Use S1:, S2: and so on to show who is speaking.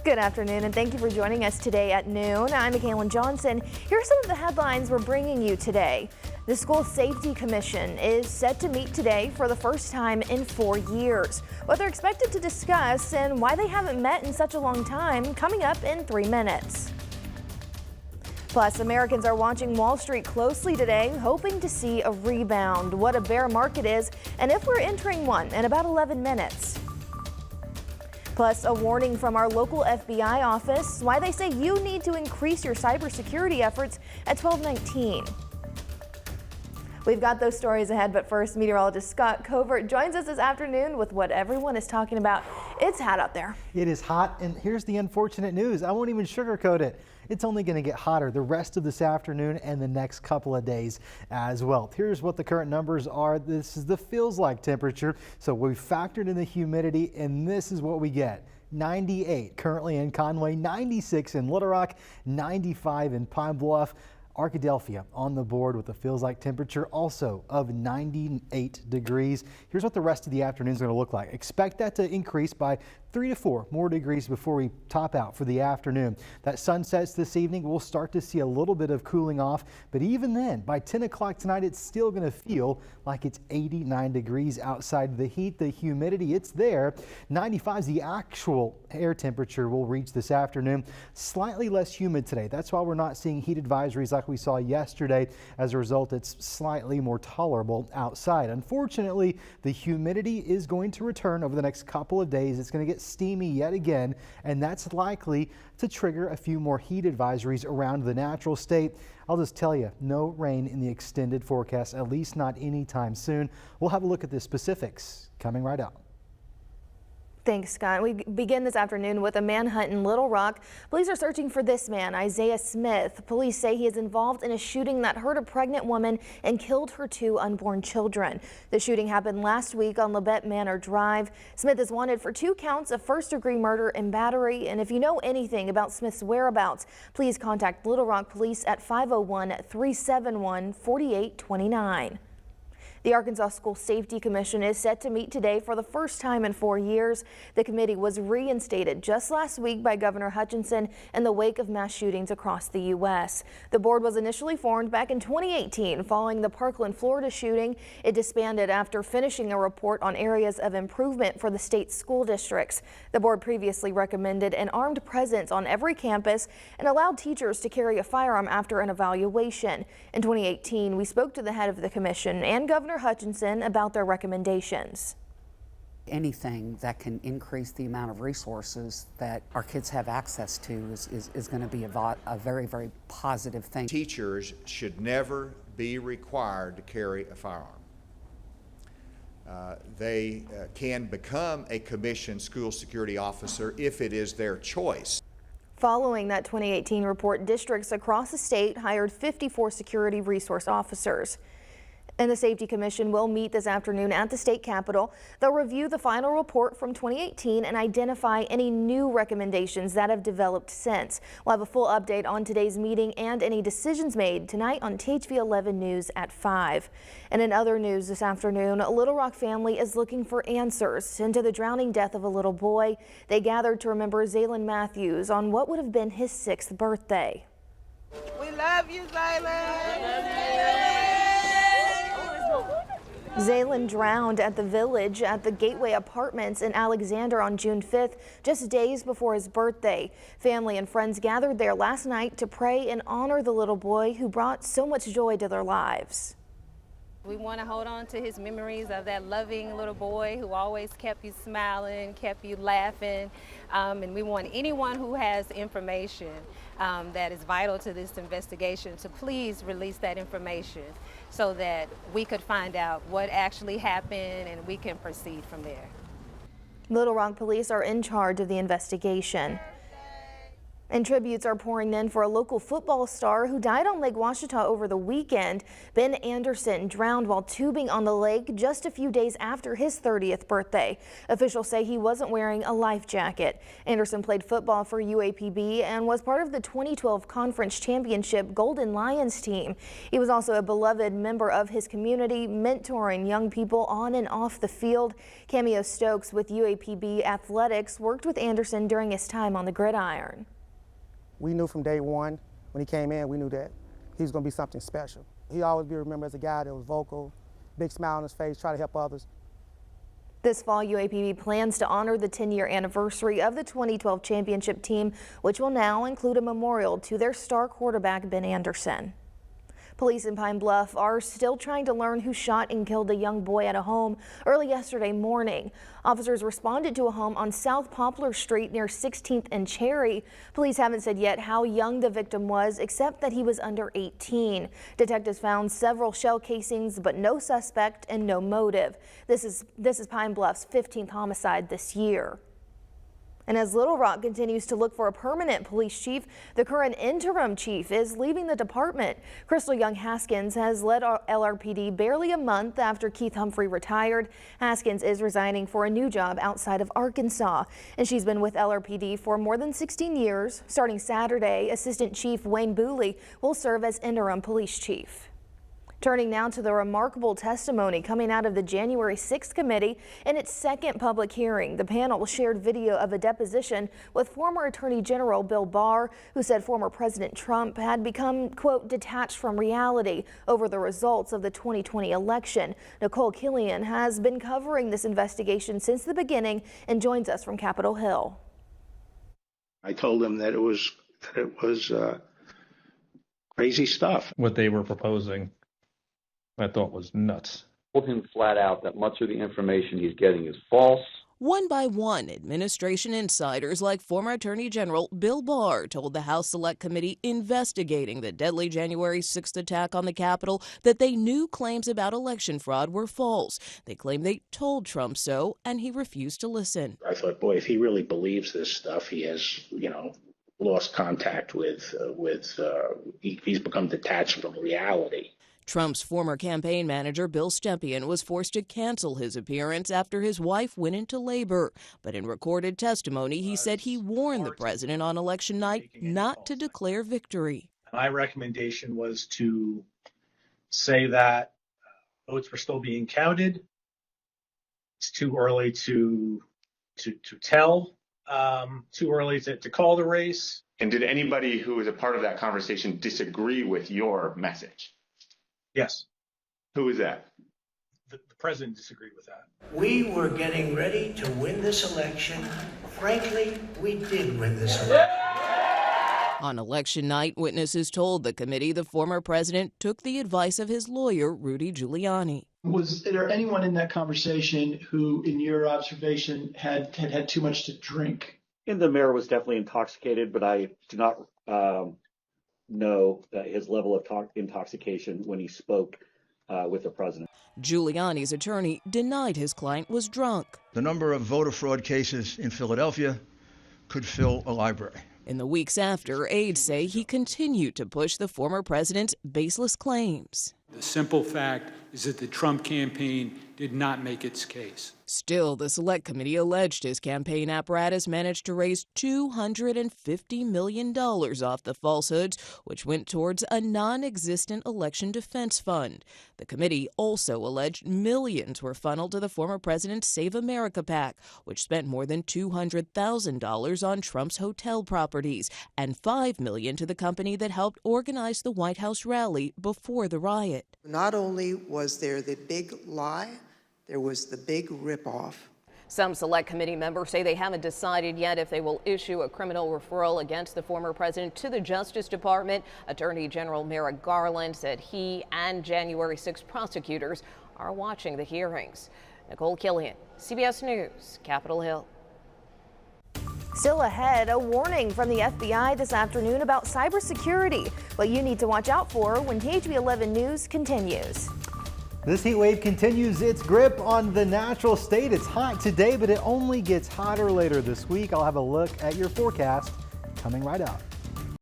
S1: Good afternoon, and thank you for joining us today at noon. I'm Mackailyn Johnson. Here are some of the headlines we're bringing you today. The School Safety Commission is set to meet today for the first time in 4 years. What they're expected to discuss and why they haven't met in such a long time, coming up in 3 minutes. Plus, Americans are watching Wall Street closely today, hoping to see a rebound, what a bear market is, and if we're entering one in about 11 minutes. Plus, a warning from our local FBI office, why they say you need to increase your cybersecurity efforts at 12:19. We've got those stories ahead, but first, meteorologist Scott Covert joins us this afternoon with what everyone is talking about. It's hot out there.
S2: It is hot, and here's the unfortunate news. I won't even sugarcoat it. It's only going to get hotter the rest of this afternoon and the next couple of days as well. Here's what the current numbers are. This is the feels like temperature. So we factored in the humidity, and this is what we get. 98 currently in Conway, 96 in Little Rock, 95 in Pine Bluff. Arkadelphia on the board with a feels like temperature also of 98 degrees. Here's what the rest of the afternoon is going to look like. Expect that to increase by 3 to 4 more degrees before we top out for the afternoon. That sun sets this evening. We'll start to see a little bit of cooling off, but even then, by 10 o'clock tonight, it's still going to feel like it's 89 degrees outside. The heat, the humidity, it's there. 95 is the actual air temperature we'll reach this afternoon. Slightly less humid today. That's why we're not seeing heat advisories like we saw yesterday. As a result, it's slightly more tolerable outside. Unfortunately, the humidity is going to return over the next couple of days. It's going to get steamy yet again, and that's likely to trigger a few more heat advisories around the natural state. I'll just tell you, no rain in the extended forecast, at least not anytime soon. We'll have a look at the specifics coming right up.
S1: Thanks, Scott. We begin this afternoon with a manhunt in Little Rock. Police are searching for this man, Isaiah Smith. Police say he is involved in a shooting that hurt a pregnant woman and killed her 2 unborn children. The shooting happened last week on Labette Manor Drive. Smith is wanted for 2 counts of first-degree murder and battery. And if you know anything about Smith's whereabouts, please contact Little Rock Police at 501-371-4829. The Arkansas School Safety Commission is set to meet today for the first time in 4 years. The committee was reinstated just last week by Governor Hutchinson in the wake of mass shootings across the U.S. The board was initially formed back in 2018 following the Parkland, Florida shooting. It disbanded after finishing a report on areas of improvement for the state school districts. The board previously recommended an armed presence on every campus and allowed teachers to carry a firearm after an evaluation. In 2018, we spoke to the head of the commission and Governor Hutchinson about their recommendations.
S3: Anything that can increase the amount of resources that our kids have access to is going to be a very, very positive thing.
S4: Teachers should never be required to carry a firearm. They can become a commissioned school security officer if it is their choice.
S1: Following that 2018 report, districts across the state hired 54 security resource officers. And the Safety Commission will meet this afternoon at the state capitol. They'll review the final report from 2018 and identify any new recommendations that have developed since. We'll have a full update on today's meeting and any decisions made tonight on thv-at-11 News at 5. And in other news this afternoon, a Little Rock family is looking for answers into the drowning death of a little boy. They gathered to remember Zaylen Matthews on what would have been his 6th birthday.
S5: We love you, Zaylen.
S1: Zaylen drowned at the Village at the Gateway Apartments in Alexander on June 5th, just days before his birthday. Family and friends gathered there last night to pray and honor the little boy who brought so much joy to their lives.
S6: We want to hold on to his memories of that loving little boy who always kept you smiling, kept you laughing, and we want anyone who has information that is vital to this investigation to please release that information so that we could find out what actually happened and we can proceed from there.
S1: Little Rock police are in charge of the investigation. And tributes are pouring in for a local football star who died on Lake Ouachita over the weekend. Ben Anderson drowned while tubing on the lake just a few days after his 30th birthday. Officials say he wasn't wearing a life jacket. Anderson played football for UAPB and was part of the 2012 Conference Championship Golden Lions team. He was also a beloved member of his community, mentoring young people on and off the field. Cameo Stokes with UAPB Athletics worked with Anderson during his time on the gridiron.
S7: We knew from day one when he came in, we knew that he was going to be something special. He always be remembered as a guy that was vocal, big smile on his face, try to help others.
S1: This fall, UAPB plans to honor the 10-year anniversary of the 2012 championship team, which will now include a memorial to their star quarterback, Ben Anderson. Police in Pine Bluff are still trying to learn who shot and killed a young boy at a home early yesterday morning. Officers responded to a home on South Poplar Street near 16th and Cherry. Police haven't said yet how young the victim was, except that he was under 18. Detectives found several shell casings, but no suspect and no motive. This is Pine Bluff's 15th homicide this year. And as Little Rock continues to look for a permanent police chief, the current interim chief is leaving the department. Crystal Young Haskins has led LRPD barely a month after Keith Humphrey retired. Haskins is resigning for a new job outside of Arkansas, and she's been with LRPD for more than 16 years. Starting Saturday, Assistant Chief Wayne Booley will serve as interim police chief. Turning now to the remarkable testimony coming out of the January 6th committee in its second public hearing. The panel shared video of a deposition with former Attorney General Bill Barr, who said former President Trump had become, quote, detached from reality over the results of the 2020 election. Nicole Killian has been covering this investigation since the beginning and joins us from Capitol Hill.
S8: I told him that it was crazy stuff.
S9: What they were proposing, I thought was nuts.
S10: Told him flat out that much of the information he's getting is false.
S11: One by one, administration insiders like former Attorney General Bill Barr told the House Select Committee investigating the deadly January 6th attack on the Capitol that they knew claims about election fraud were false. They claimed they told Trump so, and he refused to listen.
S8: I thought, boy, if he really believes this stuff, he has, lost contact with he's become detached from reality.
S11: Trump's former campaign manager, Bill Stepien, was forced to cancel his appearance after his wife went into labor. But in recorded testimony, he said he warned the president on election night not to declare victory.
S12: My recommendation was to say that votes were still being counted. It's too early to tell, too early to call the race.
S13: And did anybody who was a part of that conversation disagree with your message?
S12: Yes.
S13: Who was that?
S12: The president disagreed with that.
S14: We were getting ready to win this election. Frankly, we did win this election.
S11: On election night, witnesses told the committee the former president took the advice of his lawyer, Rudy Giuliani.
S15: Was there anyone in that conversation who, in your observation, had too much to drink?
S16: The mayor was definitely intoxicated, but I do not know his level of intoxication when he spoke with the president.
S11: Giuliani's attorney denied his client was drunk.
S17: The number of voter fraud cases in Philadelphia could fill a library.
S11: In the weeks after, aides say he continued to push the former president's baseless claims.
S18: The simple fact is that the Trump campaign did not make its case.
S11: Still, the Select Committee alleged his campaign apparatus managed to raise $250 million off the falsehoods, which went towards a non-existent election defense fund. The committee also alleged millions were funneled to the former president's Save America PAC, which spent more than $200,000 on Trump's hotel properties, and $5 million to the company that helped organize the White House rally before the riot.
S19: Not only was there the big lie, there was the big ripoff.
S20: Some Select Committee members say they haven't decided yet if they will issue a criminal referral against the former president to the Justice Department. Attorney General Merrick Garland said he and January 6 prosecutors are watching the hearings. Nicole Killian, CBS News, Capitol Hill.
S1: Still ahead, a warning from the FBI this afternoon about cybersecurity. What you need to watch out for when THV 11 News continues.
S2: This heat wave continues its grip on the natural state. It's hot today, but it only gets hotter later this week. I'll have a look at your forecast coming right up.